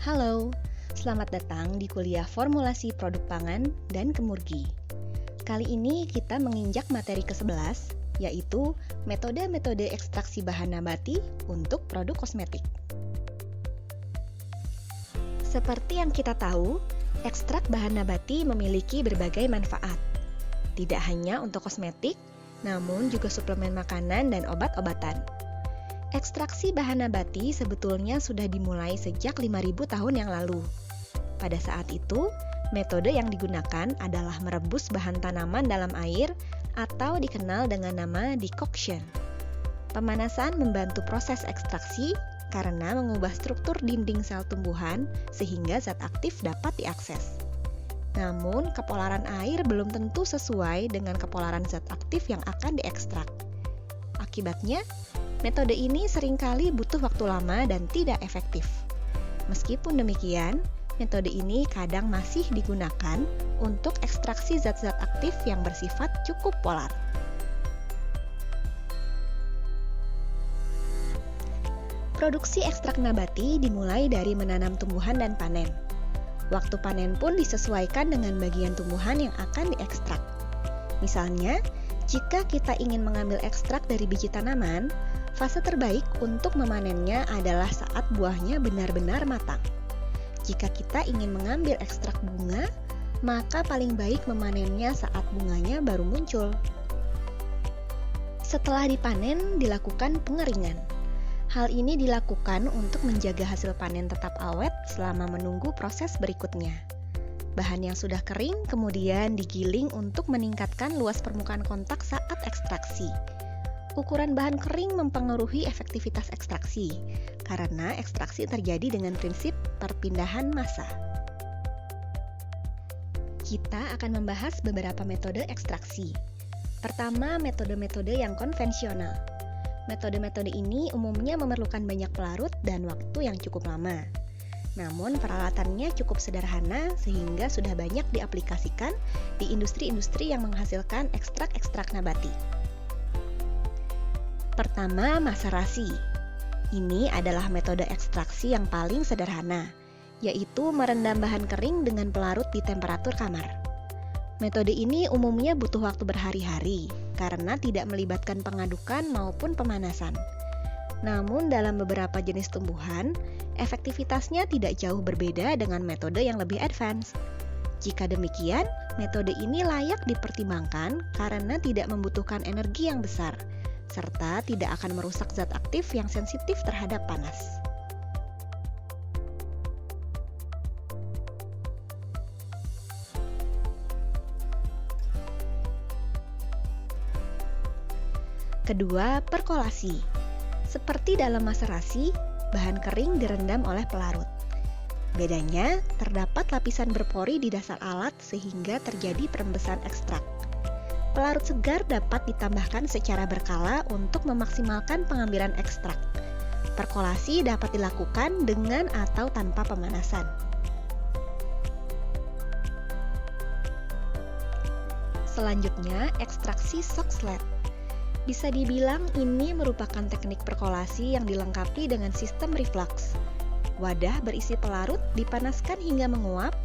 Halo, selamat datang di kuliah Formulasi Produk Pangan dan Kemurgi. Kali ini kita menginjak materi ke-11, yaitu metode-metode ekstraksi bahan nabati untuk produk kosmetik. Seperti yang kita tahu, ekstrak bahan nabati memiliki berbagai manfaat. Tidak hanya untuk kosmetik, namun juga suplemen makanan dan obat-obatan. Ekstraksi bahan nabati sebetulnya sudah dimulai sejak 5.000 tahun yang lalu. Pada saat itu, metode yang digunakan adalah merebus bahan tanaman dalam air atau dikenal dengan nama decoction. Pemanasan membantu proses ekstraksi karena mengubah struktur dinding sel tumbuhan sehingga zat aktif dapat diakses. Namun, kepolaran air belum tentu sesuai dengan kepolaran zat aktif yang akan diekstrak. Akibatnya, metode ini seringkali butuh waktu lama dan tidak efektif. Meskipun demikian, metode ini kadang masih digunakan untuk ekstraksi zat-zat aktif yang bersifat cukup polar. Produksi ekstrak nabati dimulai dari menanam tumbuhan dan panen. Waktu panen pun disesuaikan dengan bagian tumbuhan yang akan diekstrak. Misalnya, jika kita ingin mengambil ekstrak dari biji tanaman, fase terbaik untuk memanennya adalah saat buahnya benar-benar matang. Jika kita ingin mengambil ekstrak bunga, maka paling baik memanennya saat bunganya baru muncul. Setelah dipanen, dilakukan pengeringan. Hal ini dilakukan untuk menjaga hasil panen tetap awet selama menunggu proses berikutnya. Bahan yang sudah kering kemudian digiling untuk meningkatkan luas permukaan kontak saat ekstraksi. Ukuran bahan kering mempengaruhi efektivitas ekstraksi, karena ekstraksi terjadi dengan prinsip perpindahan massa. Kita akan membahas beberapa metode ekstraksi. Pertama, metode-metode yang konvensional. Metode-metode ini umumnya memerlukan banyak pelarut dan waktu yang cukup lama. Namun peralatannya cukup sederhana sehingga sudah banyak diaplikasikan di industri-industri yang menghasilkan ekstrak-ekstrak nabati. Pertama, maserasi. Ini adalah metode ekstraksi yang paling sederhana, yaitu merendam bahan kering dengan pelarut di temperatur kamar. Metode ini umumnya butuh waktu berhari-hari karena tidak melibatkan pengadukan maupun pemanasan. Namun dalam beberapa jenis tumbuhan, efektivitasnya tidak jauh berbeda dengan metode yang lebih advance. Jika demikian, metode ini layak dipertimbangkan karena tidak membutuhkan energi yang besar, serta tidak akan merusak zat aktif yang sensitif terhadap panas. Kedua, perkolasi. Seperti dalam maserasi, bahan kering direndam oleh pelarut. Bedanya, terdapat lapisan berpori di dasar alat sehingga terjadi perembesan ekstrak. Pelarut segar dapat ditambahkan secara berkala untuk memaksimalkan pengambilan ekstrak. Perkolasi dapat dilakukan dengan atau tanpa pemanasan. Selanjutnya, ekstraksi Soxhlet. Bisa dibilang ini merupakan teknik perkolasi yang dilengkapi dengan sistem reflux. Wadah berisi pelarut dipanaskan hingga menguap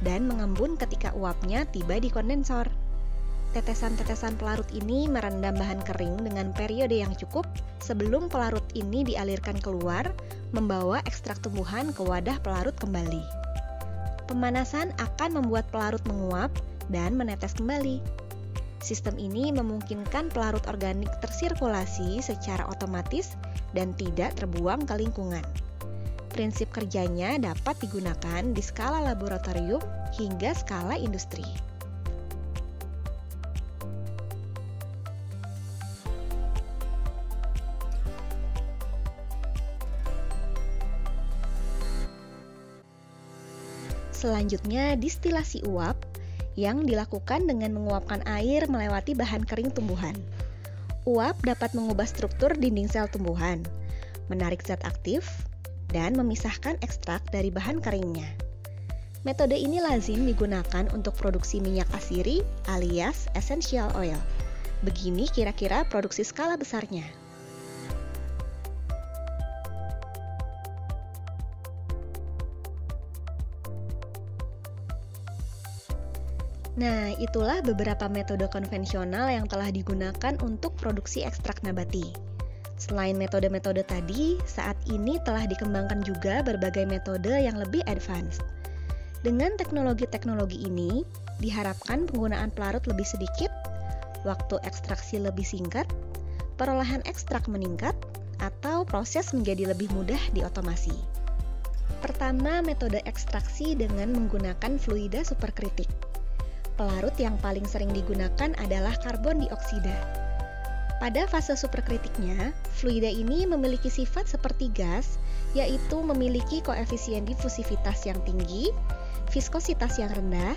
dan mengembun ketika uapnya tiba di kondensor. Tetesan-tetesan pelarut ini merendam bahan kering dengan periode yang cukup sebelum pelarut ini dialirkan keluar, membawa ekstrak tumbuhan ke wadah pelarut kembali. Pemanasan akan membuat pelarut menguap dan menetes kembali. Sistem ini memungkinkan pelarut organik tersirkulasi secara otomatis dan tidak terbuang ke lingkungan. Prinsip kerjanya dapat digunakan di skala laboratorium hingga skala industri. Selanjutnya, distilasi uap yang dilakukan dengan menguapkan air melewati bahan kering tumbuhan. Uap dapat mengubah struktur dinding sel tumbuhan, menarik zat aktif, dan memisahkan ekstrak dari bahan keringnya. Metode ini lazim digunakan untuk produksi minyak asiri alias essential oil. Begini kira-kira produksi skala besarnya. Nah, itulah beberapa metode konvensional yang telah digunakan untuk produksi ekstrak nabati. Selain metode-metode tadi, saat ini telah dikembangkan juga berbagai metode yang lebih advance. Dengan teknologi-teknologi ini, diharapkan penggunaan pelarut lebih sedikit, waktu ekstraksi lebih singkat, perolehan ekstrak meningkat, atau proses menjadi lebih mudah diotomasi. Pertama, metode ekstraksi dengan menggunakan fluida superkritik. Pelarut yang paling sering digunakan adalah karbon dioksida. Pada fase superkritiknya, fluida ini memiliki sifat seperti gas, yaitu memiliki koefisien difusivitas yang tinggi, viskositas yang rendah,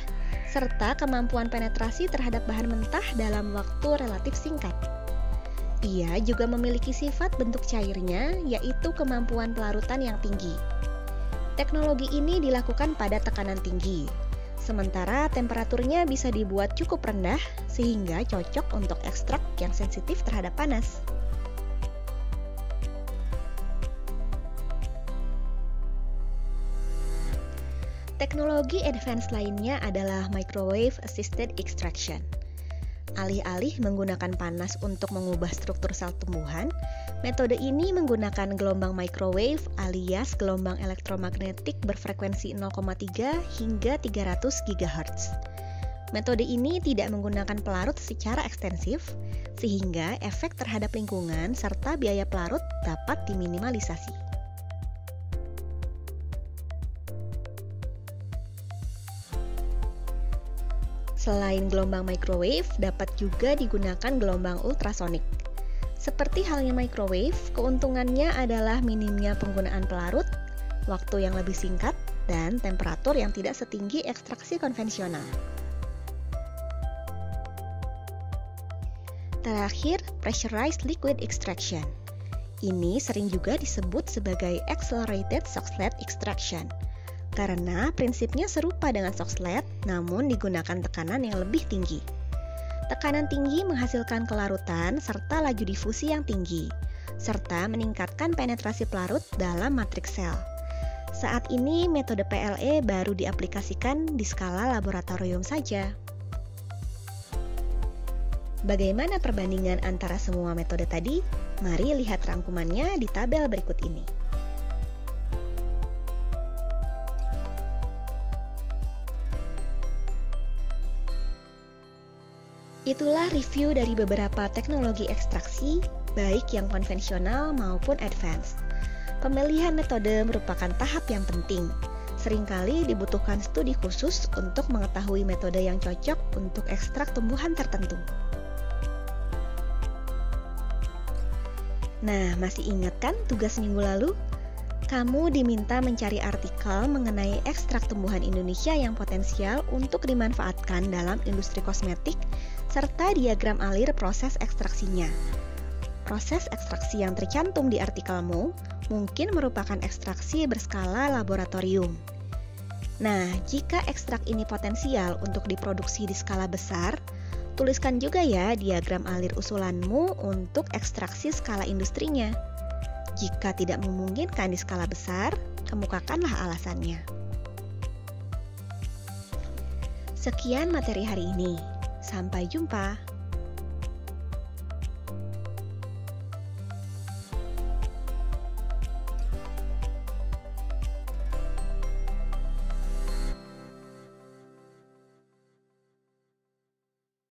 serta kemampuan penetrasi terhadap bahan mentah dalam waktu relatif singkat. Ia juga memiliki sifat bentuk cairnya, yaitu kemampuan pelarutan yang tinggi. Teknologi ini dilakukan pada tekanan tinggi, sementara temperaturnya bisa dibuat cukup rendah sehingga cocok untuk ekstrak yang sensitif terhadap panas. Teknologi advance lainnya adalah microwave assisted extraction. Alih-alih menggunakan panas untuk mengubah struktur sel tumbuhan, metode ini menggunakan gelombang microwave alias gelombang elektromagnetik berfrekuensi 0,3 hingga 300 GHz. Metode ini tidak menggunakan pelarut secara ekstensif, sehingga efek terhadap lingkungan serta biaya pelarut dapat diminimalisasi. Selain gelombang microwave, dapat juga digunakan gelombang ultrasonik. Seperti halnya microwave, keuntungannya adalah minimnya penggunaan pelarut, waktu yang lebih singkat, dan temperatur yang tidak setinggi ekstraksi konvensional. Terakhir, pressurized liquid extraction. Ini sering juga disebut sebagai accelerated Soxhlet extraction, karena prinsipnya serupa dengan Soxhlet, namun digunakan tekanan yang lebih tinggi. Tekanan tinggi menghasilkan kelarutan serta laju difusi yang tinggi, serta meningkatkan penetrasi pelarut dalam matriks sel. Saat ini metode PLE baru diaplikasikan di skala laboratorium saja. Bagaimana perbandingan antara semua metode tadi? Mari lihat rangkumannya di tabel berikut ini. Itulah review dari beberapa teknologi ekstraksi, baik yang konvensional maupun advance. Pemilihan metode merupakan tahap yang penting. Seringkali dibutuhkan studi khusus untuk mengetahui metode yang cocok untuk ekstrak tumbuhan tertentu. Nah, masih ingat kan tugas minggu lalu? Kamu diminta mencari artikel mengenai ekstrak tumbuhan Indonesia yang potensial untuk dimanfaatkan dalam industri kosmetik, serta diagram alir proses ekstraksinya. Proses ekstraksi yang tercantum di artikelmu mungkin merupakan ekstraksi berskala laboratorium. Nah, jika ekstrak ini potensial untuk diproduksi di skala besar, tuliskan juga ya diagram alir usulanmu untuk ekstraksi skala industrinya. Jika tidak memungkinkan di skala besar, kemukakanlah alasannya. Sekian materi hari ini. Sampai jumpa.